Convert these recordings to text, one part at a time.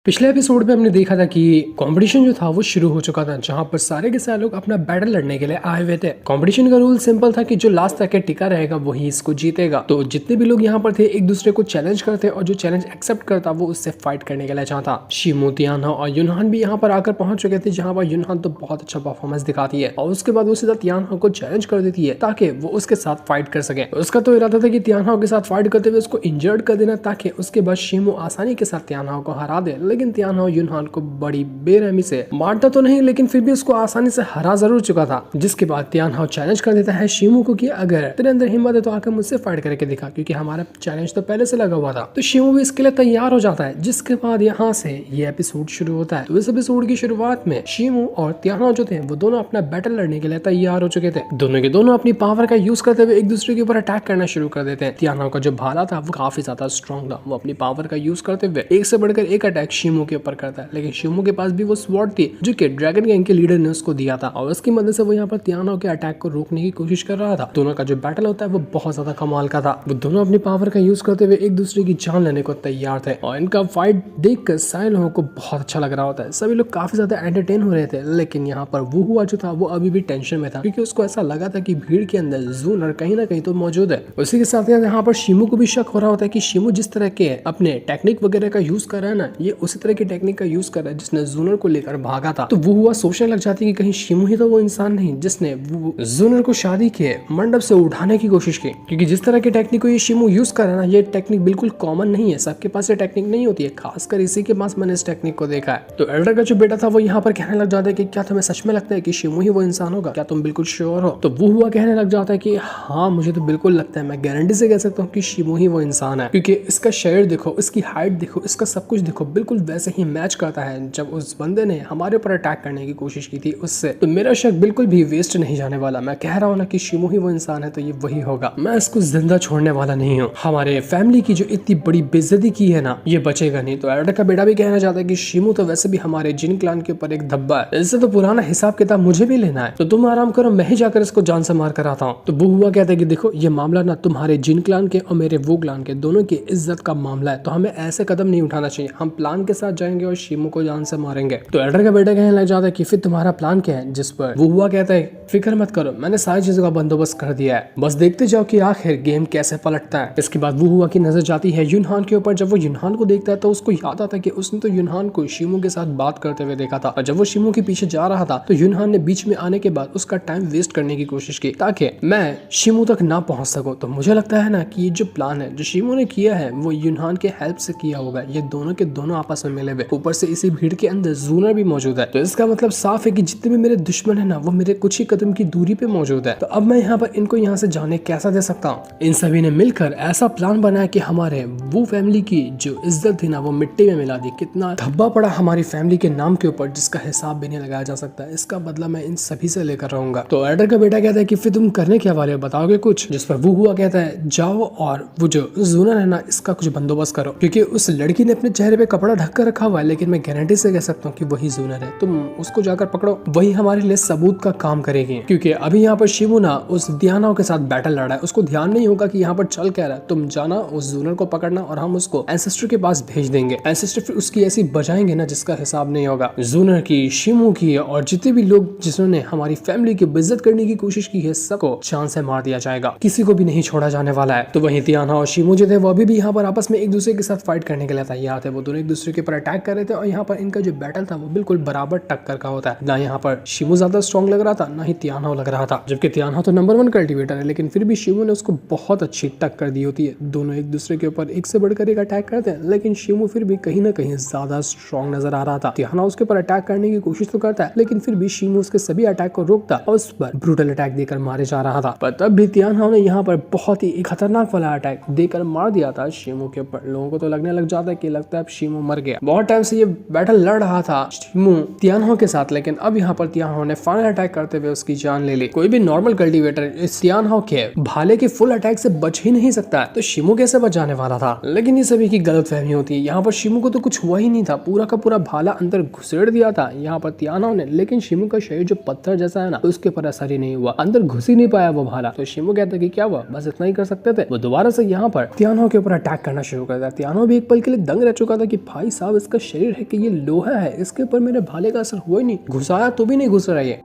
पिछले एपिसोड में हमने देखा था कि कंपटीशन जो था वो शुरू हो चुका था, जहां पर सारे के सारे लोग अपना बैटल लड़ने के लिए आए हुए थे। कंपटीशन का रूल सिंपल था कि जो लास्ट तक के टिका रहेगा वही इसको जीतेगा। तो जितने भी लोग यहाँ पर थे एक दूसरे को चैलेंज करते और जो चैलेंज एक्सेप्ट करता वो उससे फाइट करने के लिए चाहता। शिमू, तियानहा और युनहान भी यहाँ पर आकर पहुंच चुके थे, जहाँ पर युनहान तो बहुत अच्छा परफॉर्मेंस दिखाती है और उसके बाद वो सीधा तियानहा को चैलेंज कर देती है ताकि वो उसके साथ फाइट कर सके। उसका तो इरादा था कि तियानहा के साथ फाइट करते हुए उसको इंजर्ड कर देना ताकि उसके बाद शिमू आसानी के साथ तियानहा को हरा दे, लेकिन तियानहा युनहान को बड़ी बेरहमी से मारता तो नहीं लेकिन फिर भी उसको आसानी से हरा जरूर चुका था। जिसके बाद तियानहा चैलेंज कर देता है शिमू को कि अगर तेरे अंदर हिम्मत है तो आकर मुझसे फाइट करके दिखा, क्योंकि हमारा चैलेंज तो पहले से लगा हुआ था। तो शिमू भी इसके लिए तैयार हो जाता है। जिसके बाद यहाँ से ये एपिसोड शुरू होता है। तो इस एपिसोड की शुरुआत में शिमू और तियानहा जो थे वो दोनों अपना बैटल लड़ने के लिए तैयार हो चुके थे। दोनों के दोनों अपनी पावर का यूज करते हुए एक दूसरे के ऊपर अटैक करना शुरू कर देते हैं। तियानहा का जो भाला था वो काफी ज्यादा स्ट्रॉन्ग था। वो अपनी पावर का यूज करते हुए एक से बढ़कर एक अटैक शिमू के ऊपर करता है, लेकिन शिमू के पास भी वो स्वॉर्ड थी जो कि ड्रैगन गैंग के लीडर ने उसको दिया था और उसकी मदद से वो यहाँ पर तियानहा के अटैक को रोकने की कोशिश कर रहा था। दोनों का जो बैटल होता है वो बहुत ज्यादा कमाल का था। वो दोनों अपनी पावर का यूज करते हुए एक दूसरे की जान लेने को तैयार थे और इनका फाइट देखकर सारे लोगों को बहुत अच्छा लग रहा होता है। सभी लोग काफी ज्यादा एंटरटेन हो रहे थे, लेकिन यहाँ पर वो हुआ जो था वो अभी भी टेंशन में था, क्योंकि उसको ऐसा लगा था कि भीड़ के अंदर जूनर कहीं ना कहीं तो मौजूद है। उसी के साथ यहाँ पर शिमू को भी शक हो रहा होता है कि शिमू जिस तरह के अपने टेक्निक वगैरह का यूज कर रहा है ना, ये उसी तरह की टेक्निक का यूज कर रहा है जिसने जूनर को लेकर भागा था। तो वो हुआ सोचने लग जाती कि कहीं शिमू ही तो वो इंसान नहीं जिसने वो जूनर को शादी के मंडप से उठाने की कोशिश की, क्योंकि जिस तरह की टेक्निक को ये शिमू यूज कर रहा है ना, ये टेक्निक बिल्कुल कॉमन नहीं है। सबके पास ये टेक्निक नहीं होती है, खासकर इसी के पास मैंने इस टेक्निक को देखा है। तो एल्डर का जो बेटा था वो यहाँ पर कहने लग जाता है कि क्या तुम्हें सच में लगता है कि शिमू ही वो इंसान होगा? क्या तुम बिल्कुल श्योर हो? तो वो हुआ कहने लग जाता है कि हाँ, मुझे तो बिल्कुल लगता है, मैं गारंटी से कह सकता हूँ कि शिमू ही वो इंसान है, क्योंकि इसका शरीर देखो, इसकी हाइट देखो, इसका सब कुछ देखो, बिल्कुल वैसे ही मैच करता है जब उस बंदे ने हमारे ऊपर अटैक करने की कोशिश की थी उससे। तो मेरा शक बिल्कुल भी वेस्ट नहीं जाने वाला। मैं कह रहा हूँ ना कि शिमू ही वो इंसान है, तो ये वही होगा। मैं इसको जिंदा छोड़ने वाला नहीं हूँ। हमारे फैमिली की जो इतनी बड़ी बेइज्जती की है ना, ये बचेगा नहीं। तो एल्डर का बेटा भी कहना चाहता है कि शिमू तो वैसे भी हमारे जिन क्लान के ऊपर एक धब्बा है, इससे तो पुराना हिसाब किताब मुझे भी लेना है। तो तुम आराम करो, मैं ही जाकर इसको जान से मार कर आता हूँ। तो वो हुआ कहता है कि देखो, ये मामला ना तुम्हारे जिन क्लान के और मेरे वो क्लान के दोनों की इज्जत का मामला है, तो हमें ऐसे कदम नहीं उठाना चाहिए। हम प्लान के साथ जाएंगे और शिमू को जान से मारेंगे। तो एल्डर का बेटा कहने लग जाता है कि फिर तुम्हारा प्लान क्या है? जिस पर वो हुआ कहता है, फिक्र मत करो, मैंने सारी चीजों का बंदोबस्त कर दिया है, बस देखते जाओ कि आखिर गेम कैसे पलटता है। इसके बाद वो हुआ की नजर जाती है युनहान के ऊपर। जब वो युनहान को देखता है तो उसको याद आता है कि उसने तो युनहान को शिमू के साथ बात करते हुए देखा था, और जब वो शिमू के पीछे जा रहा था तो युनहान ने बीच में आने के बाद उसका टाइम वेस्ट करने की कोशिश की ताकि मैं शिमू तक ना पहुंच सकूं। तो मुझे लगता है ना कि ये जो प्लान है जो शिमू ने किया है वो युनहान के हेल्प से किया होगा। ये दोनों के दोनों आपस में मिले हुए, ऊपर से इसी भीड़ के अंदर जूनर भी मौजूद है। तो इसका मतलब साफ है कि जितने भी मेरे दुश्मन है ना वो मेरे कुछ ही कदम की दूरी पे मौजूद है। तो अब मैं यहाँ पर इनको यहाँ से जाने कैसा दे सकता हूँ? इन सभी ने मिलकर ऐसा प्लान बनाया कि हमारे वो फैमिली की जो इज्जत थी ना वो मिट्टी में मिला दी। कितना धब्बा पड़ा हमारी फैमिली के नाम के ऊपर जिसका हिसाब भी नहीं लगाया जा सकता। इसका बदला मैं इन सभी से लेकर रहूंगा। तो एल्डर का बेटा कहता है कि फिर तुम करने क्या वाले हो, बताओगे कुछ? जिस पर वो हुआ कहता है, जाओ और वो जो जूनर है ना इसका कुछ बंदोबस्त करो, क्योंकि उस लड़की ने अपने चेहरे पे कपड़ा ढक कर रखा हुआ है, लेकिन मैं गारंटी से कह सकता हूँ कि वही जूनर है। तुम उसको जाकर पकड़ो, वही हमारे लिए सबूत का काम करेगी। क्योंकि अभी यहाँ पर शिमू ना उस तियानहा के साथ बैटल लड़ रहा है, उसको ध्यान नहीं होगा कि यहाँ पर चल क्या रहा है। तुम जाना उस जूनर को पकड़ना और हम उसको एंसेस्टर के पास भेज देंगे। एंसेस्टर फिर उसकी ऐसी बजाएंगे ना जिसका हिसाब नहीं होगा। जूनर की, शिमू की और जितने भी लोग जिन्होंने हमारी फैमिली की बेइज्जत करने की कोशिश की है सबको जान से मार दिया जाएगा, किसी को भी नहीं छोड़ा जाने वाला है। तो वहीं तियानहा और शिमू जो थे वो अभी भी यहाँ पर आपस में एक दूसरे के साथ फाइट करने के लिए तैयार थे। वो दोनों एक दूसरे के ऊपर अटैक कर रहे थे और यहाँ पर इनका जो बैटल था वो बिल्कुल बराबर टक्कर का होता है। ना यहाँ पर शिमू ज्यादा स्ट्रॉन्ग लग रहा था, ना ही तियानहा लग रहा था। जबकि तियानहा तो नंबर 1 कल्टीवेटर है, लेकिन फिर भी शिमू ने उसको बहुत अच्छी टक्कर दी होती है। दोनों एक दूसरे के ऊपर एक से बढ़कर एक अटैक करते हैं, लेकिन शिमू फिर भी कहीं ना कहीं ज्यादा स्ट्रॉन्ग नजर आ रहा था। तियानहा उसके ऊपर अटैक करने की कोशिश तो करता है, लेकिन फिर भी शिमू उसके सभी अटैक को रोकता और उस पर ब्रूटल अटैक देकर मारे जा रहा था। पर तब भी तियानहा ने यहाँ पर बहुत ही खतरनाक वाला अटैक देकर मार दिया था शिमू के ऊपर। लोगों को तो लगने लग जाता है कि लगता है अब शिमू मर गया। बहुत टाइम से ये बैटल लड़ रहा था शिमू तियानहा के साथ, लेकिन अब यहाँ पर तियानहा ने फाइनल अटैक करते हुए उसकी जान ले ली। कोई भी नॉर्मल कल्टीवेटर इस तियानहा के भाले के फुल अटैक से बच ही नहीं सकता है, तो शिमू कैसे बच जाने वाला था? लेकिन ये सभी की गलतफहमी होती है। यहाँ पर शिमू को तो कुछ हुआ ही नहीं था, पूरा का पूरा भाला अंदर घुसेड़ दिया था यहाँ पर तियानहा ने, लेकिन शिमू का शरीर जो पत्थर जैसा है ना उसके ऊपर असर ही नहीं हुआ, अंदर घुस ही नहीं पाया वो भाला। तो शिमू कहता है कि क्या हुआ, बस इतना ही कर सकते थे। वो दोबारा से यहाँ पर तियानहा के ऊपर अटैक करना शुरू कर दिया। तियानहा भी एक पल के लिए दंग रह चुका था कि भाई भाई साहब इसका शरीर है कि ये लोहा है, इसके ऊपर मेरे भाले का असर हुआ ही नहीं, घुसाया तो भी नहीं घुस रहा है।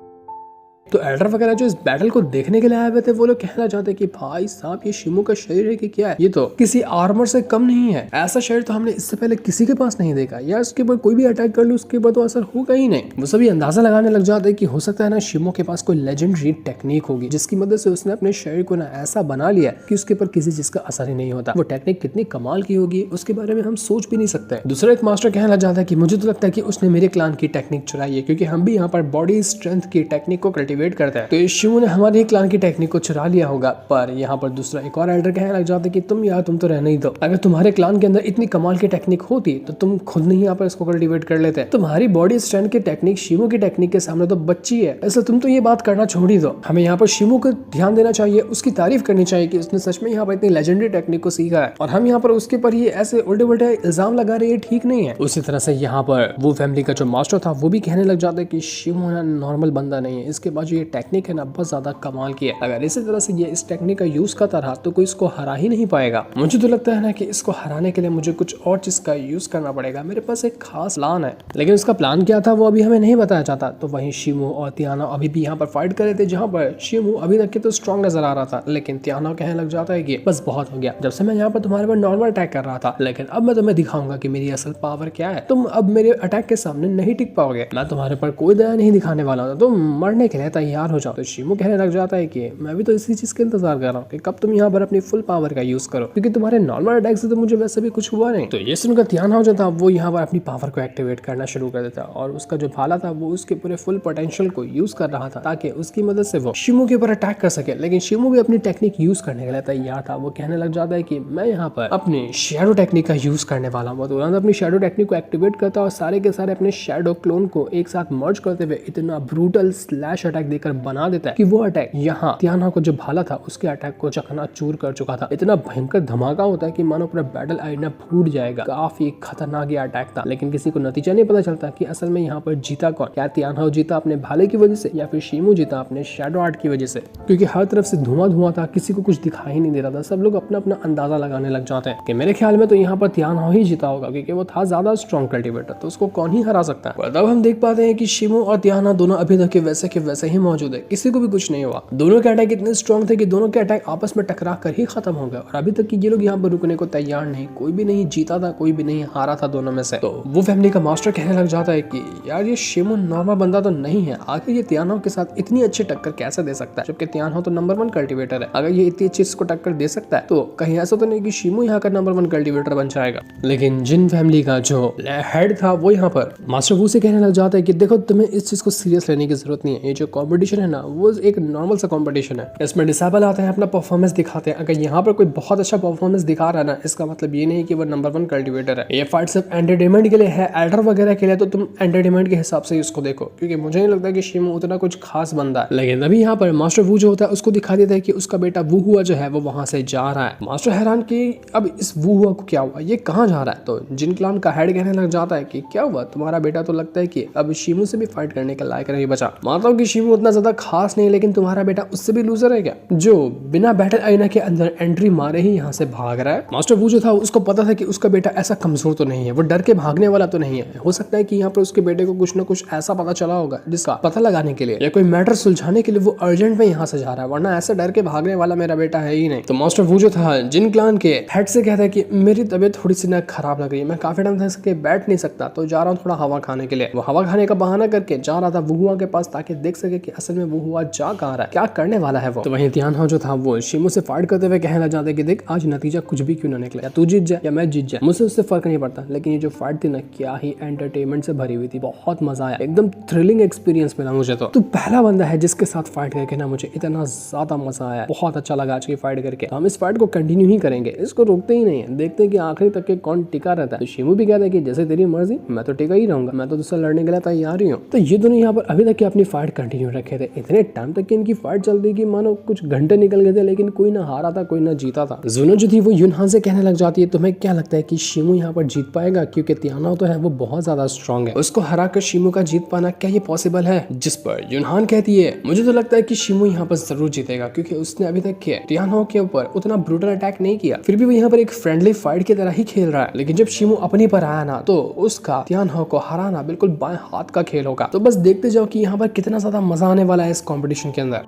तो एल्डर वगैरह जो इस बैटल को देखने के लिए आए हुए थे वो लोग कहना चाहते कि भाई साहब ये शिमो का शरीर है कि क्या है, ये तो किसी आर्मर से कम नहीं है, ऐसा शरीर तो हमने इससे पहले किसी के पास नहीं देखा यार, उसके ऊपर कोई भी अटैक कर लो उसके ऊपर तो असर होगा ही नहीं। वो सभी अंदाजा लगाने लग जाते कि हो सकता है ना शिमो के पास कोई लेजेंडरी टेक्निक होगी जिसकी मदद से उसने अपने शरीर को ना ऐसा बना लिया कि उसके ऊपर किसी चीज का असर ही नहीं होता। वो टेक्निक कितनी कमाल की होगी उसके बारे में हम सोच भी नहीं सकते। दूसरा एक मास्टर कहने लग जाता है कि मुझे तो लगता है कि उसने मेरे क्लान की टेक्निक चुराई है, क्योंकि हम भी यहाँ पर बॉडी स्ट्रेंथ की टेक्निक को कल्टिवेट करते हैं, तो शिमो ने हमारे ही क्लान की टेक्निक को चुरा लिया होगा। पर यहाँ पर दूसरा एक और एल्डर कहने लग जाते कि तुम यार तुम तो रहने ही दो, अगर तुम्हारे क्लान के अंदर इतनी कमाल की टेक्निक होती तो तुम खुद नहीं यहाँ पर इसको कल्टिवेट कर लेते। तुम्हारी बॉडी स्ट्रेंथ की टेक्निक शिमो की टेक्निक के सामने तो बच्ची है, इसलिए तुम तो ये बात करना छोड़ ही दो। हमें यहाँ पर शिमो को ध्यान देना चाहिए, उसकी तारीफ करनी चाहिए कि उसने सच में यहाँ पर इतनी लेजेंडरी टेक्निक को सीखा है, और हम यहाँ पर उसके पर ही ऐसे उल्टे उल्टे इल्जाम लगा रहे हैं, ठीक नहीं है। उसी तरह से यहाँ पर वो फैमिली का जो मास्टर था वो भी कहने लग जाता है कि शिमो ना नॉर्मल बंदा नहीं है, इसके बाद जो ये टेक्निक है ना बहुत ज्यादा कमाल की है, अगर इसी तरह से ये इस टेक्निक का यूज करता रहा तो कोई इसको हरा ही नहीं पाएगा। मुझे तो लगता है ना कि इसको हराने के लिए मुझे कुछ और चीज का यूज करना पड़ेगा, मेरे पास एक खास प्लान है, लेकिन उसका प्लान क्या था वो अभी हमें नहीं बताया जाता। तो वहीं शिमो और तियाना अभी भी यहाँ पर फाइट कर रहे थे, जहाँ पर शिमो अभी तक के तो स्ट्रॉन्ग नजर आ रहा था, लेकिन तियाना कहने लग जाता है कि बस बहुत हो गया, जब से मैं यहाँ पर तुम्हारे पर नॉर्मल अटैक कर रहा था, लेकिन अब मैं तुम्हें दिखाऊंगा कि मेरी असल पावर क्या है, तुम अब मेरे अटैक के सामने नहीं टिक पाओगे, मैं तुम्हारे पर कोई दया नहीं दिखाने वाला हूँ, तुम मरने के लिए तैयार हो जाओ। तो शिमो कहने लग जाता है कि मैं भी तो इसी चीज का इंतजार कर रहा हूँ कि कब तुम यहाँ पर अपनी फुल पावर का यूज करो, क्योंकि तुम्हारे नॉर्मल अटैक से तो मुझे वैसे भी कुछ हुआ नहीं। तो ये सुनकर तियाना जो था वो यहाँ पर अपनी पावर को एक्टिवेट करना शुरू कर देता, और उसका जो भाला था वो उसके पूरे फुल पोटेंशियल को यूज कर रहा था ताकि उसकी मदद से वो शिमो के ऊपर अटैक कर सके। लेकिन शिमो भी अपनी टेक्निक यूज करने के लिए तैयार था, वो कहने लग जाता है कि मैं यहाँ पर अपनी शैडो टेक्निक का यूज करने वाला हूँ। तो अपनी शैडो टेक्निक को एक्टिवेट करता और सारे के सारे अपने शैडो क्लोन को एक साथ मर्ज करते हुए इतना ब्रूटल स्लैश अटैक देकर बना देता है कि वो अटैक यहाँ तियाना को जो भाला था उसके अटैक को चकनाचूर कर चुका था। इतना भयंकर धमाका होता है कि मानो पूरा बैटल आईना फूट जाएगा। काफी खतरनाक ये अटैक था, लेकिन किसी को नतीजा नहीं पता चलता कि असल में यहाँ पर जीता कौन, क्या तियाना जीता अपने भाले की वजह से या फिर शिमो जीता अपने शैडो आर्ट की वजह से, क्योंकि हर तरफ से धुआं धुआं था, किसी को कुछ दिखाई नहीं दे रहा था। सब लोग अपना अपना अंदाजा लगाने लग जाते हैं कि मेरे ख्याल में तो यहाँ पर तियाना ही जीता होगा, क्योंकि वो था ज्यादा स्ट्रॉन्ग कल्टिवेटर, तो उसको कौन ही हरा सकता है। तब हम देख पाते हैं कि शिमो और तियाना दोनों अभी तक के वैसे ही मौजूद है, किसी को भी कुछ नहीं हुआ। दोनों के अटैक इतने स्ट्रॉन्ग थे कि दोनों के अटैक आपस में टकरा कर ही खत्म हो गए, और अभी तक कि ये लोग यहाँ पर रुकने को तैयार नहीं, कोई भी नहीं जीता था, कोई भी नहीं हारा था दोनों में से। तो वो फैमिली का मास्टर कहने लग जाता है कि यार ये शिमो नॉर्मल बंदा तो नहीं है, आखिर ये तियाना के साथ इतनी अच्छी टक्कर कैसे दे सकता है, जबकि तियाना तो नंबर 1 कल्टिवेटर है। अगर ये इतनी अच्छी इसको टक्कर दे सकता है तो कहीं ऐसा तो नहीं कि शिमो यहाँ का नंबर 1 कल्टिवेटर बन जाएगा। लेकिन जिन फैमिली का जो हेड था वो यहाँ पर मास्टर वू से कहने लग जाता है कि देखो तुम्हें इस चीज को सीरियस लेने की जरूरत नहीं है, ये जो कॉम्पिटिशन है ना वो एक नॉर्मल सा कॉम्पिटिशन है, इसमें डिसेबल आते हैं अपना परफॉर्मेंस दिखाते हैं। अगर यहाँ पर कोई बहुत अच्छा परफॉर्मेंस दिखा रहा है ना, इसका मतलब ये नहीं कि वो नंबर 1 कल्टिवेटर है। ये फाइट सिर्फ एंटरटेनमेंट के लिए है, एल्डर वगैरह के लिए, तो तुम एंटरटेनमेंट के हिसाब से उसको देखो, क्योंकि मुझे नहीं लगता कि शिमो उतना कुछ खास बंदा है। लेकिन अभी यहाँ पर मास्टर वू जो होता है उसको दिखा देता है कि उसका बेटा वू हुआ जो है वो वहां से जा रहा है। मास्टर हैरान कि अब इस वू हुआ को क्या हुआ, ये कहाँ जा रहा है। तो जिन क्लान का हेड कहने लग जाता है कि क्या हुआ, तुम्हारा बेटा तो लगता है कि अब शिमो से भी फाइट करने के लायक नहीं बचा। मानता हूँ कि शिमो उतना ज्यादा खास नहीं, लेकिन तुम्हारा बेटा उससे भी लूजर है क्या, जो बिना बैटल आईना के अंदर एंट्री मारे ही यहाँ से भाग रहा है। मास्टर वू जो था उसको पता था कि उसका बेटा ऐसा कमजोर तो नहीं है, वो डर के भागने वाला तो नहीं है। हो सकता है कि यहाँ पर उसके बेटे को कुछ न कुछ ऐसा पता चला होगा जिसका पता लगाने के लिए या कोई मैटर सुलझाने के लिए वो अर्जेंट में यहाँ से जा रहा है, वरना ऐसे डर के भागने वाला मेरा बेटा है ही नहीं। तो मास्टर वू जो था जिन क्लान के हेड से कहता है कि मेरी तबीयत थोड़ी सी ना खराब लग रही है, मैं काफी टाइम से बैठ नहीं सकता, तो जा रहा हूँ थोड़ा हवा खाने के लिए। वो हवा खाने का बहाना करके जा रहा था वुहुआ के पास ताकि देख सके कि असल में वुहुआ जा कहाँ रहा है, क्या करने वाला है वो। तो वहीं तियाना जो था वो शिमो से फाइट करते हुए कहना चाहते कि देख आज नतीजा कुछ भी क्यों ना निकले, या तू जीत जाए या मैं जीत जाए, मुझसे उससे फर्क नहीं पड़ता, लेकिन ये जो फाइट थी ना क्या ही एंटरटेनमेंट से भरी हुई थी, बहुत मजा आया, एकदम थ्रिलिंग एक्सपीरियंस मिला मुझे। तो तू पहला बंदा है जिसके साथ फाइट करके ना मुझे इतना ज्यादा मजा आया, बहुत अच्छा लगा आज की फाइट करके। हम इस फाइट को कंटिन्यू ही करेंगे, इसको रोकते ही नहीं है, देखते हैं कि आखिरी तक के कौन टिका रहता है। तो शिमो भी कहता है कि जैसे तेरी मर्जी, मैं तो टिका ही रहूंगा, मैं तो तुझसे लड़ने के लिए तैयार ही हूँ। तो ये दोनों यहाँ पर अभी तक अपनी फाइट कंटिन्यू यूं रखे थे इतने टाइम तक कि इनकी फाइट चल रही कि मानो कुछ घंटे निकल गए थे, लेकिन कोई ना हारा था कोई ना जीता था। जुनो जो थी वो युनहान से कहने लग जाती है तुम्हें क्या लगता है कि शिमू यहाँ पर जीत पाएगा, क्योंकि तियाना तो है वो बहुत ज्यादा स्ट्रांग है, उसको हराकर शिमू का जीत पाना क्या ये पॉसिबल है? जिस पर युनहान कहती है मुझे तो लगता है कि शिमू यहाँ पर जरूर जीतेगा, क्योंकि उसने अभी तक तियाना के ऊपर उतना ब्रूटल अटैक नहीं किया, फिर भी वो यहाँ पर एक फ्रेंडली फाइट की तरह ही खेल रहा है। लेकिन जब शिमू अपनी पर आया ना तो उसका तियाना को हराना बिल्कुल बाएं हाथ का खेल होगा। तो बस देखते जाओ कि यहाँ पर कितना ज्यादा मजा आने वाला है इस कॉम्पिटिशन के अंदर।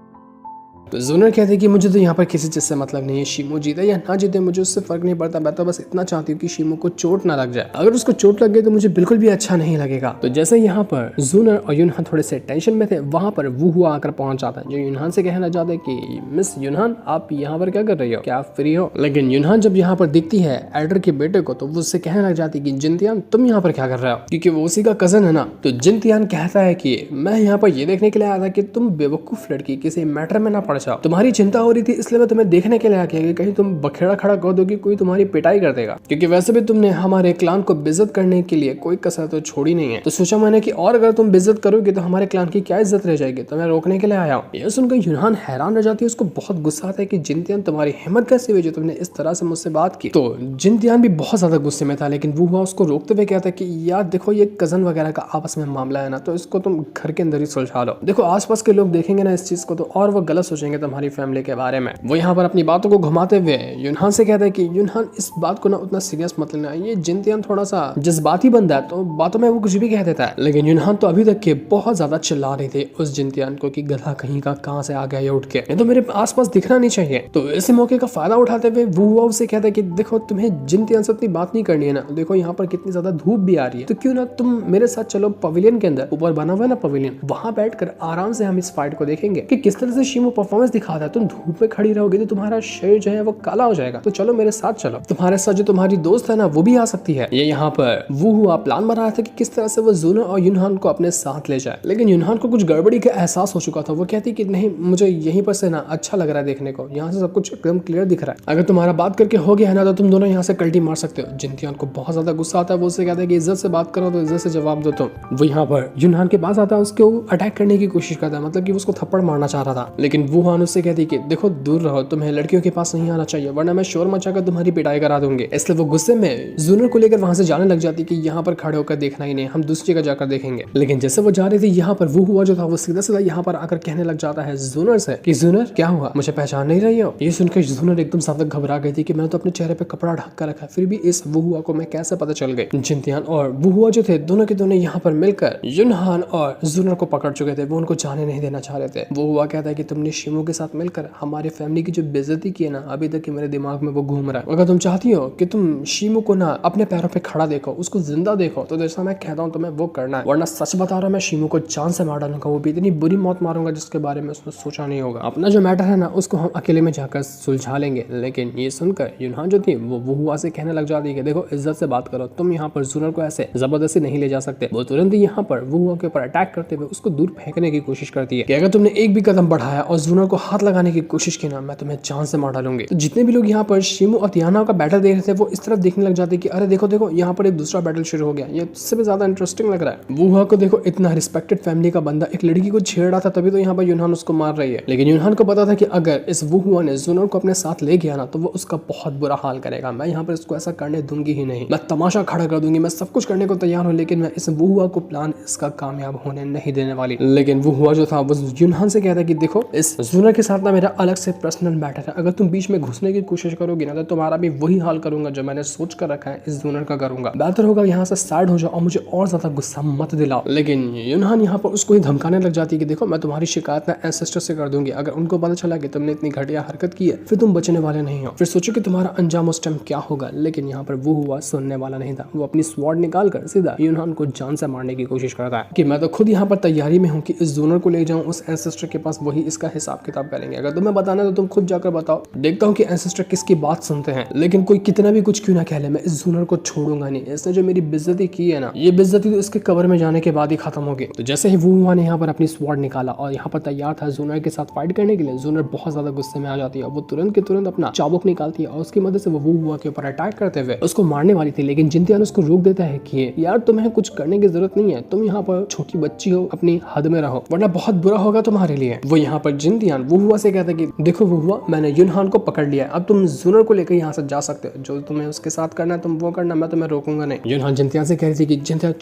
तो जुनर कहते हैं कि मुझे तो यहाँ पर किसी चीज से मतलब नहीं है, शिमू जीते या ना जीते मुझे उससे फर्क नहीं पड़ता, मैं तो बस इतना चाहती हूँ कि शिमू को चोट ना लग जाए। अगर उसको चोट लग गई तो मुझे बिल्कुल भी अच्छा नहीं लगेगा। तो जैसे यहाँ पर जुनर और युनहान थोड़े से टेंशन में थे, वहां पर वो हुआ आकर पहुंच जाता है, जो युनहान से कहना चाहता है कि मिस युनहान आप यहाँ पर क्या कर रही हो, क्या आप फ्री हो? लेकिन युनहान जब यहाँ पर दिखती है एल्डर के बेटे को तो वो उससे कहने लग जाती है कि जिनतियान तुम यहाँ पर क्या कर रहे हो, क्योंकि वो उसी का कजन है ना। तो जिनतियान कहता है कि मैं यहाँ पर ये देखने के लिए आया था कि तुम बेवकूफ लड़की किसी मैटर में ना पड़ जाओ, तुम्हारी चिंता हो रही थी इसलिए मैं तुम्हें देखने के लिए आया कि कहीं तुम बखेड़ा खड़ा कर दो कि कोई तुम्हारी पिटाई कर देगा, क्योंकि वैसे भी तुमने हमारे क्लान को बेइज्जत करने के लिए कोई कसर तो छोड़ी नहीं है। तो सोचा मैंने कि और अगर तुम बेइज्जत करोगे तो हमारे क्लान की क्या इज्जत रह जाएगी, तो मैं रोकने के लिए आया हूँ। यह सुनकर युनहान हैरान रह जाती है, उसको बहुत गुस्सा आता है कि जिनतियान तुम्हारी हिम्मत कैसे हुई जो तुमने इस तरह से मुझसे बात की। तो जिनतियान भी बहुत ज्यादा गुस्से में था, लेकिन वो हुआ उसको रोकते हुए कहता है कि यार देखो ये कजन वगैरह का आपस में मामला है ना, तो इसको तुम घर के अंदर ही सुलझा लो। देखो आसपास के लोग देखेंगे ना इस चीज को तो और वो गलत सोचेंगे तुम्हारी फैमिली के बारे में। वो यहाँ पर अपनी बातों को घुमाते हुए युनहान से कहता है कि युनहान इस बात को ना उतना सीरियस मत लेना, ये जिनतियान थोड़ा सा जज्बाती बंदा है तो बातों में वो कुछ भी कह देता है। लेकिन युनहान तो अभी तक के बहुत ज्यादा चिल्ला रहे थे उस जिनतियान को कि गधा कहीं का कहां से आ गया ये उठ के, ये तो मेरे आसपास दिखना नहीं चाहिए। तो इस मौके का फायदा उठाते हुए वो हुआ उसे कहता है कि देखो तुम्हें जिनतियान से इतनी बात नहीं करनी है ना, देखो यहाँ पर कितनी ज्यादा धूप भी आ रही है, तो क्यों ना तुम मेरे साथ चलो पवेलियन के अंदर, ऊपर बना हुआ है ना पवेलियन, वहां बैठकर आराम से हम इस फाइट को देखेंगे कि किस तरह से शिमू परफॉर्मेंस दिखाता है। तुम धूप में खड़ी रहोगे तो तुम्हारा शरीर जो है वो काला हो जाएगा, तो चलो मेरे साथ चलो, तुम्हारे साथ जो तुम्हारी दोस्त है ना वो भी आ सकती है। ये यहाँ पर वो हुआ प्लान बना रहा था कि किस तरह से वो जुनो और युनहान को अपने साथ ले जाए, लेकिन युनहान को कुछ गड़बड़ी का एहसास हो चुका था। वो कहती कि नहीं मुझे यहीं पर से ना अच्छा लग रहा है देखने को, यहाँ से सब कुछ एकदम क्लियर दिख रहा है, अगर तुम्हारा बात करके हो गया है ना तो तुम दोनों यहाँ से कल्टी मार सकते हो। जिनतियान को बहुत ज्यादा गुस्सा आता है, वो उससे कहता है कि इज्जत से बात करो तो इज्जत से जवाब दो। तुम वो यहाँ पर युनहान के पास आता है, उसको अटैक करने की कोशिश करता है, मतलब कि उसको थप्पड़ मारना चाह रहा था, लेकिन वो हान उससे कहती कि देखो दूर रहो, तुम्हें लड़कियों के पास नहीं आना चाहिए वरना मैं शोर मचाकर तुम्हारी पिटाई करा दूंगी। इसलिए वो गुस्से में जुनर को लेकर वहां से जाने लग जाती कि यहाँ पर खड़े होकर देखना ही नहीं, हम दूसरी जगह जाकर देखेंगे। लेकिन जैसे वो जा रही थी यहाँ पर वो हुआ जो था वो सीधा सीधा यहाँ पर आकर कहने लग जाता है जुनर से कि जुनर क्या हुआ, मुझे पहचान नहीं रही हो? ये सुनकर जुनर एकदम ज्यादा घबरा गई थी कि मैंने तो अपने चेहरे पे कपड़ा ढक कर रखा है, फिर भी इस वो हुआ को मैं कैसे पता चल गई। जिनतियान और वो हुआ जो थे दोनों के दोनों यहाँ पर मिलकर युनहान और जुनर को पकड़ चुके थे, वो उनको जाने नहीं देना चाह रहे थे। वो हुआ कहता है कि तुमने शिमू के साथ मिलकर हमारी फैमिली की जो बेइज्जती की है ना, अभी तक मेरे दिमाग में वो घूम रहा है। अगर तुम चाहती हो कि तुम शिमू को ना अपने पैरों पे खड़ा देखो, उसको जिंदा देखो, तो जैसा मैं कहता हूँ तुम्हें वो करना है, वरना सच बता रहा मैं शिमू को जान से मार डालूंगा, वो भी इतनी बुरी मौत मारूंगा जिसके बारे में उसने सोचा नहीं होगा। अपना जो मैटर है ना उसको हम अकेले में जाकर सुलझा लेंगे। लेकिन ये सुनकर युनहान जो थी वो हुआ से कहने लग जाती है कि देखो इज्जत से बात करो, तुम यहाँ पर जुनर को ऐसे जबरदस्ती नहीं ले जा सकते। वो तुरंत ही यहाँ पर वो हुआ के ऊपर अटैक करते हुए उसको दूर फेंकने की कोशिश करती है कि अगर तुमने एक भी कदम बढ़ाया और जुनर को हाथ लगाने की कोशिश की ना, मैं तुम्हें जान से मार डालूंगी। तो जितने भी लोग यहाँ पर शिमू और तियाना का बैटल देख रहे थे वो इस तरफ देखने लग जाते कि अरे देखो देखो यहाँ पर एक दूसरा बैटल शुरू हो गया, ये इससे भी ज्यादा इंटरेस्टिंग लग रहा है। वो हुआ को देखो इतना रिस्पेक्टेड फैमिली का बंदा एक लड़की को छेड़ रहा था, तभी तो यहाँ पर युनहान उसको मार रही है। लेकिन युनहान को पता था कि अगर इस वो हुआ ने जुनर को अपने साथ ले गया ना तो वो उसका बहुत बुरा हाल करेगा, मैं यहाँ पर इसको ऐसा करने दूंगी ही नहीं, मैं तमाशा खड़ा कर दूंगी, मैं सब कुछ करने को तैयार हूँ, लेकिन मैं इस वो हुआ को प्लान इसका कामयाब होने नहीं देने वाली। लेकिन वो हुआ जो था वो युनहान से कहता है कि देखो इस जुनर के साथ ना मेरा अलग से पर्सनल मैटर है, अगर तुम बीच में घुसने की कोशिश करोगी ना तो तुम्हारा भी वही हाल करूंगा जो मैंने सोच कर रखा है इस जुनर का करूंगा। बेहतर होगा यहाँ से साइड हो जाओ और मुझे और ज्यादा गुस्सा मत दिलाओ। लेकिन युनहान यहाँ पर उसको ही धमकाने लग जाती है कि देखो मैं तुम्हारी शिकायत ना एंसेस्टर से कर दूंगी, अगर उनको पता चला कि तुमने इतनी घटिया हरकत की है फिर तुम बचने वाले नहीं हो, फिर सोचो कि तुम्हारा अंजाम उस टाइम क्या होगा। लेकिन यहाँ पर वो हुआ सुनने वाला नहीं था, वो अपनी स्वॉर्ड निकाल कर सीधा युनहान को जान से मारने की कोशिश करता है कि मैं तो खुद यहाँ पर तैयारी में हूँ कि इस जुनर को ले जाऊं उस एंसेस्टर के पास, वही इसका हिसाब हिसाब किताब करेंगे। अगर तुम्हें बताना है तो तुम खुद जाकर बताओ। देखता हूँ कि एंसेस्टर किसकी बात सुनते हैं, लेकिन कोई कितना भी कुछ क्यों ना कह ले, मैं इस जूनर को छोड़ूंगा नहीं। इसने जो मेरी बेइज्जती की है ना, ये बेइज्जती तो इसके कब्र में जाने के बाद ही खत्म होगी। तो जैसे ही वुहुआ ने यहाँ पर अपनी स्वॉर्ड निकाला और यहाँ पर तैयार था जूनर के साथ फाइट करने के लिए, जूनर बहुत ज्यादा गुस्से में आ जाती है। वो तुरंत के तुरंत अपना चाबुक निकालती है और उसकी मदद से वो वुहुआ के ऊपर अटैक करते हुए उसको मारने वाली थी, लेकिन जिनतियान उसको रोक देता है कि यार तुम्हें कुछ करने की जरूरत नहीं है, तुम यहाँ पर छोटी बच्ची हो, अपनी हद में रहो वरना बहुत बुरा होगा तुम्हारे लिए। वो यहाँ पर जिनतियान वुहुआ से कहता है कि देखो वुहुआ, मैंने युनहान को पकड़ लिया है, अब तुम जूनर को लेकर यहाँ से जा सकते हो, जो तुम्हें उसके साथ करना है तुम वो करना, मैं तुम्हें रोकूंगा नहीं। युनहान जिनतियान से कह रही थी कि जिनतियान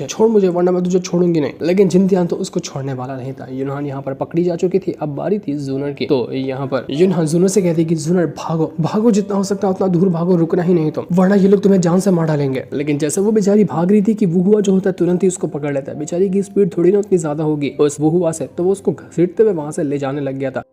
छोड़ मुझे वरना मैं तुझे छोड़ूंगी नहीं, लेकिन जिनतियान तो उसको छोड़ने वाला नहीं था। युनहान यहाँ पर पकड़ी जा चुकी थी, अब बारी थी जूनर की। तो यहाँ पर युनहान जूनर से कहती कि जूनर भागो भागो, जितना हो सकता है उतना दूर भागो, रुकना ही नहीं तुम, वरना ये लोग तुम्हें जान से मार डालेंगे। लेकिन जैसे वो बेचारी भाग रही थी कि वुहुआ जो होता है तुरंत ही उसको पकड़ लेता है। बेचारी की स्पीड थोड़ी ना उतनी ज्यादा होगी उस वुहुआ से, तो वो उसको घसीटते हुए वहां से ले जाने लग गया था।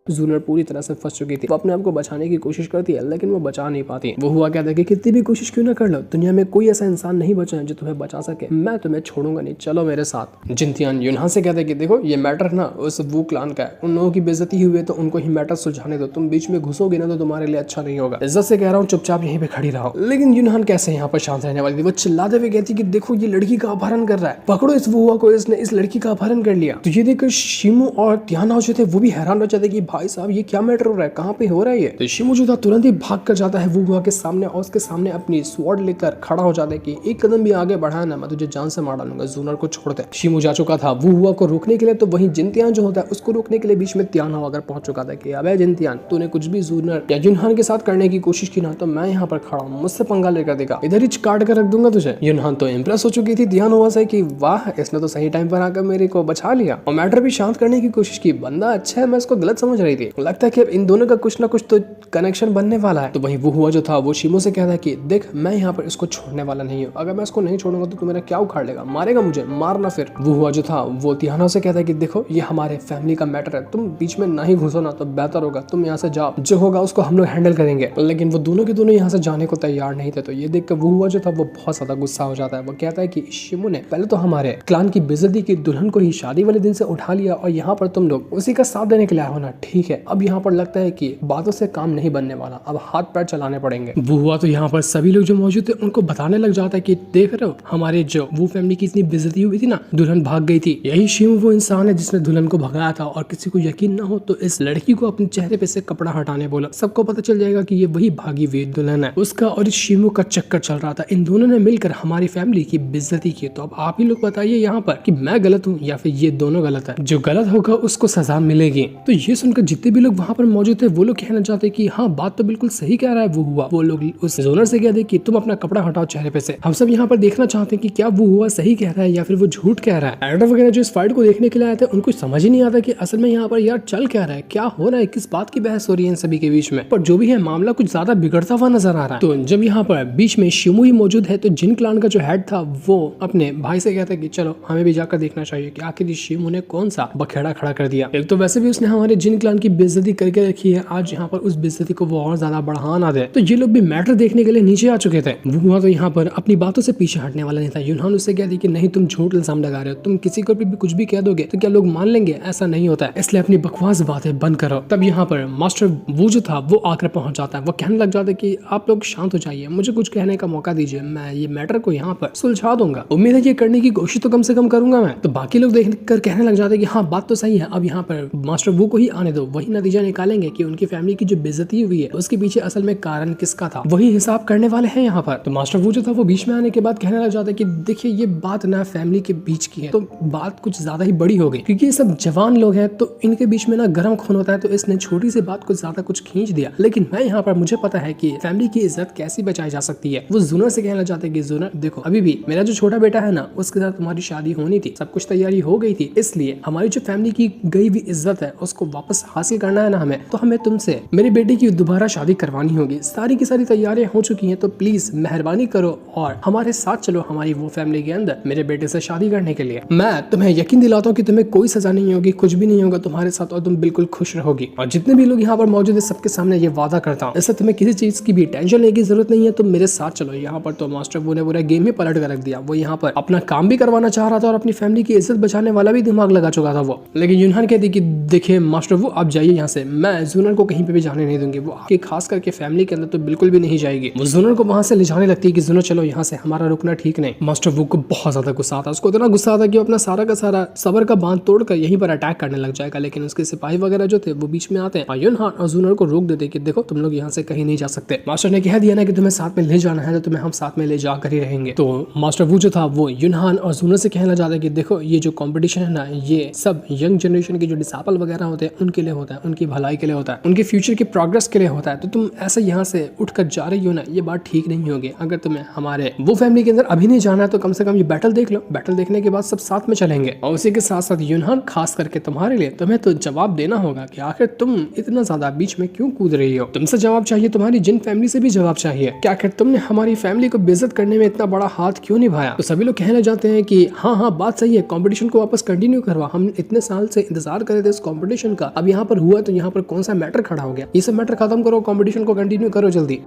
जूनर पूरी तरह से फंस चुकी थी। वो अपने आप को बचाने की कोशिश करती है, लेकिन वो बचा नहीं पाती। वो हुआ क्या था कि कितनी भी कोशिश क्यों ना कर लो, दुनिया में कोई ऐसा इंसान नहीं बचा है जो तुम्हें बचा सके, मैं तुम्हें छोड़ूंगा नहीं, चलो मेरे साथ। जिनतियान युनहान से कहते कि देखो ये मैटर ना उस वू क्लान का है, उन लोगों की बेइज्जती हुई है तो उनको ही मैटर सुलझाने दो, तुम बीच में घुसोगे ना तो तुम्हारे लिए अच्छा नहीं होगा। इज्जत से कह रहा हूँ चुपचाप यहीं पे खड़ी रहो। लेकिन युनहान कैसे यहाँ पर शांत रहने वाली थी, वो चिल्लाते हुए कहती कि देखो ये लड़की का अपहरण कर रहा है, पकड़ो इस वुहुआ को, इसने इस लड़की का अपहरण कर लिया। तो ये देखकर शिमू और तियानाओ जो थे वो भी हैरान हो जाते कि भाई साहब ये क्या मैटर हो रहा है, कहाँ पे हो रहा है ये। तो शिमू जो था तुरंत ही भाग कर जाता है वुहुआ के सामने और उसके सामने अपनी स्वॉर्ड लेकर खड़ा हो जाता है कि एक कदम भी आगे बढ़ाया ना मैं तुझे जान से मार डालूंगा, जूनर को छोड़ दे। शिमू जा चुका था वुहुआ को रोकने के लिए, तो वहीं जिनतियान जो होता है उसको रोकने के लिए बीच में तियानाओ अगर पहुंच चुका था कि अबे जिनतियान, तूने कुछ भी जूनर या युनहान के साथ करने की कोशिश की ना तो मैं यहाँ पर खड़ा हूँ, मुझसे पंगा लेकर देखा, इधर ही काट कर रख दूंगा तुझे। युनहान तो इम्प्रेस हो चुकी थी तियानाओ से कि वाह इसने तो सही टाइम पर आकर मेरे को बचा लिया और मैटर भी शांत करने की कोशिश की, बंदा अच्छा है, मैं इसको गलत समझ रही थी, लगता है कि इन दोनों का कुछ ना कुछ तो कनेक्शन बनने वाला है। तो वही वुहुआ जो था वो शिमू से कहता है कि देख मैं यहाँ पर इसको छोड़ने वाला नहीं हूँ, अगर मैं इसको नहीं छोड़ूंगा तो तू मेरा क्या उखाड़ लेगा, मारेगा मुझे, मारना फिर। वुहुआ जो था वो तियानाओ से कहता है कि देखो ये हमारे फैमिली का मैटर है, तुम बीच में ना ही घुसो ना तो बेहतर होगा, तुम यहाँ से जाओ, जो होगा उसको हम लोग हैंडल करेंगे। लेकिन वो दोनों के दोनों यहाँ से जाने को तैयार नहीं थे। तो ये देख कर वुहुआ जो था वो बहुत ज्यादा गुस्सा हो जाता है। वो कहता है कि शिमू ने पहले तो हमारे क्लान की बेइज्जती की, दुल्हन को ही शादी वाले दिन से उठा लिया और यहाँ पर तुम लोग उसी का साथ देने के लिए आए हो ना, ठीक है, अब यहाँ पर लगता है कि बातों से काम नहीं बनने वाला, अब हाथ पैर चलाने पड़ेंगे। वुहुआ तो यहाँ पर सभी लोग जो मौजूद थे उनको बताने लग जाता है कि देख रहे हो हमारे जो वो फैमिली की इतनी बेइज्जती हुई थी ना, दुल्हन भाग गई थी, यही शिमू वो इंसान है जिसने दुल्हन को भगाया था, और किसी को यकीन ना हो तो इस लड़की को अपने चेहरे पे से कपड़ा हटाने बोला, सबको पता चल जाएगा कि ये वही भागी हुई दुल्हन है। उसका और इस शिमू का चक्कर चल रहा था, इन दोनों ने मिलकर हमारी फैमिली की बेइज्जती की। तो अब आप ही लोग बताइए यहाँ पर कि मैं गलत हूँ या फिर ये दोनों गलत है, जो गलत होगा उसको सजा मिलेगी। तो ये सुनकर जितने भी लोग वहाँ पर मौजूद थे वो लोग कहना चाहते कि हाँ बात तो बिल्कुल सही कह रहा है वो हुआ। वो लोग उस जोनर से कहते कि तुम अपना कपड़ा हटाओ चेहरे पे से। हम सब यहाँ पर देखना चाहते हैं कि क्या वो हुआ सही कह रहा है या फिर वो झूठ कह रहा है। एडिटर वगैरह जो इस फाइट को देखने के लिए आए थे उनको समझ ही नहीं आता कि असल में यहाँ पर यार चल क्या रहा है, क्या हो रहा है, किस बात की बहस हो रही है इन सभी के बीच में। पर जो भी है मामला कुछ ज्यादा बिगड़ता हुआ नजर आ रहा है। तो जब यहाँ पर बीच में शिमू ही मौजूद है तो जिन क्लान का जो हेड था वो अपने भाई से कहता है कि चलो हमें भी जाकर देखना चाहिए कि आखिर शिमू ने कौन सा बखेड़ा खड़ा कर दिया। एक तो वैसे भी उसने हमारे जिन क्लान की बेइज्जती करके रखी है, आज यहाँ पर उस बेइज्जती को वो और ज्यादा बढ़ा ना दे। तो ये लोग भी मैटर देखने के लिए नीचे आ चुके थे। वो तो यहाँ पर अपनी बातों से पीछे हटने वाला नहीं था। युनहान उससे कहती कि नहीं तुम झूठ इल्जाम लगा रहे हो, तुम किसी को भी कुछ भी कह दोगे तो क्या लोग मान लेंगे, ऐसा नहीं होता है, इसलिए अपनी बकवास बातें बंद करो। तब यहाँ पर मास्टर वू जो था वो आकर पहुंच जाता है। वो कहने लग जाता है कि आप लोग शांत हो जाइए, मुझे कुछ कहने का मौका दीजिए, मैं ये मैटर को यहाँ पर सुलझा दूंगा। उम्मीद है ये करने की कोशिश तो कम से कम करूंगा मैं। तो बाकी लोग देख कर कहने लग जाते हैं कि हाँ बात तो सही है, अब यहाँ पर मास्टर वू को ही आने दो, वही नतीजा निकालेंगे कि उनकी फैमिली की जो बेइज्जती हुई है उसके पीछे असल में कारण किसका था, वही हिसाब करने वाले हैं यहाँ पर। तो मास्टर वू जो था वो बीच में आने के बाद कहने लग जाता है कि देखिए ये बात ना फैमिली के बीच की है, तो बात कुछ ज्यादा ही बड़ी हो गई, क्योंकि ये सब जवान लोग हैं तो इनके बीच में ना गर्म खून होता है, तो इसने छोटी सी बात को ज्यादा कुछ खींच दिया। लेकिन मैं यहाँ पर मुझे पता है कि फैमिली की इज्जत कैसी बचाई जा सकती है। वो जूनर से कहना चाहते हैं कि जूनर देखो अभी भी मेरा जो छोटा बेटा है ना उसके साथ तुम्हारी शादी होनी थी, सब कुछ तैयारी हो गई थी, इसलिए हमारी जो फैमिली की गई हुई इज्जत है उसको वापस हासिल करना है ना हमें, तो हमें तुमसे मेरी बेटी की दोबारा शादी करवानी होगी। सारी की सारी तैयारियां हो चुकी हैं, तो प्लीज मेहरबानी करो और हमारे साथ चलो हमारी वो फैमिली के अंदर मेरे बेटे से शादी करने के लिए। मैं तुम्हें यकीन दिलाता हूँ कि तुम्हें कोई सजा नहीं होगी, कुछ भी नहीं होगा तुम्हारे साथ और तुम बिल्कुल खुश रहोगी। और जितने भी लोग यहाँ पर मौजूद है सबके सामने ये वादा करता हूँ, इससे तुम्हें किसी चीज की भी टेंशन लेने की जरूरत नहीं है, तुम मेरे साथ चलो। यहाँ पर तो मास्टर वो ने पूरा गेम ही पलट कर रख दिया। वो यहाँ पर अपना काम भी करवाना चाह रहा था और अपनी फैमिली की इज्जत बचाने वाला भी दिमाग लगा चुका था वो। लेकिन यूनहान कहती कि देखिए मास्टर वो आप जाइए यहाँ से, मैं जूनर को कहीं पे भी जाने नहीं दूंगी। वो आपकी खास करके फैमिली के अंदर तो बिल्कुल भी नहीं जाएगी। वो जूनर को वहां से ले जाने लगती है कि जूनर चलो यहाँ से, हमारा रुकना ठीक नहीं। मास्टर वो को बहुत ज्यादा गुस्सा आता है, उसको इतना गुस्सा आता है कि वो अपना सारा का सारा सबर का बांध तोड़कर यहीं पर अटैक करने लग जाएगा। लेकिन उसके सिपाही वगैरह जो थे वो बीच में आते हैं और यूनहान और जूनर को रोक देते कि देखो तुम लोग यहाँ से कहीं नहीं जा सकते। मास्टर ने कह दिया ना कि तुम्हें साथ में ले जाना है तो तुम्हें हम साथ में ले जाकर ही रहेंगे। तो मास्टर वो जो था वो यूनहान और जूनर से कहना चाहता है कि देखो ये जो कंपटीशन है ना, ये सब यंग जनरेशन के जो डिसाइपल वगैरह होते हैं उनके लिए होता है, उनकी भलाई के लिए होता है, उनके फ्यूचर की प्रोग्रेस के लिए होता है। तो तुम ऐसे यहाँ से उठकर जा रही हो ना, ये बात ठीक नहीं होगी। अगर तुम्हें हमारे वो फैमिली के अंदर अभी नहीं जाना है तो कम से कम ये बैटल देख लो, बैटल देखने के बाद सब साथ में चलेंगे। और उसी के साथ साथ यूनहान खास करके तुम्हारे लिए तुम्हें तो जवाब देना होगा कि आखिर तुम इतना ज्यादा बीच में क्यों कूद रही हो। तुमसे जवाब चाहिए, तुम्हारी जिन फैमिली से भी जवाब चाहिए कि आखिर तुमने हमारी फैमिली को बेइज्जत करने में इतना बड़ा हाथ क्यों निभाया। तो सभी लोग कहना चाहते हैं कि हाँ हाँ बात सही है, कंपटीशन को वापस कंटिन्यू करवा, हम इतने साल से इंतजार कर रहे थे इस कंपटीशन का, अब यहाँ पर हुआ तो यहाँ पर कौन सा मैटर खड़ा हो गया, ये सब मैटर खत्म करो, कंपटीशन को कंटिन्यू करो जल्दी।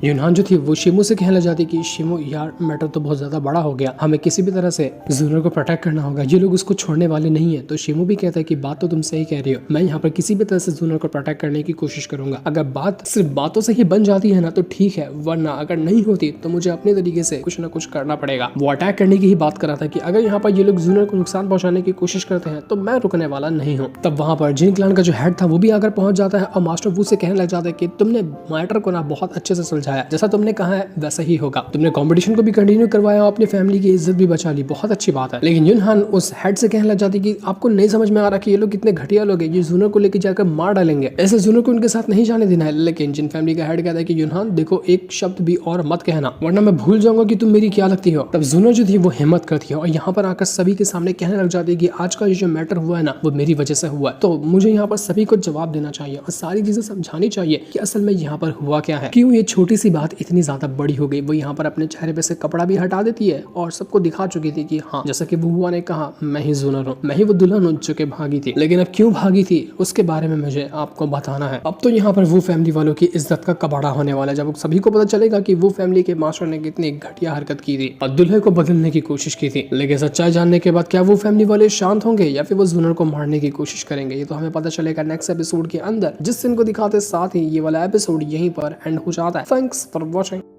यूनहान जो थी वो शिमू से कहने लग जाती कि शिमू यार मैटर तो बहुत ज्यादा बड़ा हो गया, हमें किसी भी तरह से जूनर को प्रोटेक्ट करना होगा, ये लोग उसको छोड़ने वाले नहीं है। तो शिमू भी कहता है कि बात तो तुम सही कह रही हो, मैं यहाँ पर किसी भी तरह से जूनर को प्रोटेक्ट करने की कोशिश करूंगा। अगर बात सिर्फ बातों से ही बन जाती है ना तो ठीक है, वरना अगर नहीं होती तो मुझे अपने तरीके से कुछ ना कुछ करना पड़ेगा। वो अटैक करने की ही बात कर रहा था कि अगर यहाँ पर ये लोग जूनर को नुकसान पहुंचाने की कोशिश करते हैं तो मैं रुकने वाला नहीं हूँ। तब वहां पर जिन क्लान का जो हेड था वो भी आकर पहुंच जाता है और मास्टर वू से कहने लग जाता है कि तुमने मैटर को ना बहुत अच्छे से सुलझाया, जैसा तुमने कहा वैसा ही होगा, तुमने कंपटीशन को भी कंटिन्यू करवाया, अपनी फैमिली की इज्जत भी बचा ली, बहुत अच्छी बात है। लेकिन यूनहान उस हेड से कहने लग जाती कि आपको नहीं समझ में आ रहा कि ये लोग कितने घटिया लोग हैं, ये जूनर को लेकर जाकर मार डालेंगे, ऐसे जूनर को उनके साथ नहीं जाने देना है। लेकिन जिन फैमिली का हेड कहता है कि यूनहान देखो एक शब्द भी और मत कहना वरना मैं भूल जाऊंगा कि तुम मेरी क्या लगती हो। तब जूनर जो थी वो हिम्मत करती है और यहाँ पर आकर सभी के सामने कहने लग जाती है कि आज का ये जो मैटर हुआ है ना वो मेरी वजह से हुआ है, तो मुझे यहाँ पर सभी को जवाब देना चाहिए और सारी चीजें समझानी चाहिए कि असल में यहाँ पर हुआ क्या है, क्यों ये छोटी सी बात इतनी ज्यादा बड़ी हो गई। वो यहाँ पर अपने चेहरे पे से कपड़ा भी हटा देती है और सबको दिखा चुकी थी कि हाँ जैसा कि बुआ ने कहा मैं ही जूनर हूँ, मैं ही वो दुल्हन हूँ जो कि भागी थी। लेकिन अब क्यों भागी थी उसके बारे में मुझे आपको बताना है। अब तो यहाँ पर वो फैमिली वालों की इज्जत का कबाड़ा होने वाला है, जब सभी को पता चलेगा कि वो फैमिली के मास्टर ने कितनी घटिया हरकत की थी और दुल्हे को बदलने की कोशिश की थी। लेकिन सच्चाई जानने के बाद क्या वो फैमिली वाले शांत होंगे या फिर वो जूनर को मारने की कोशिश करेंगे, ये तो हमें पता चलेगा नेक्स्ट एपिसोड के अंदर, जिस दिन को दिखाते साथ ही ये वाला एपिसोड यहीं पर एंड हो जाता है। Thanks for watching.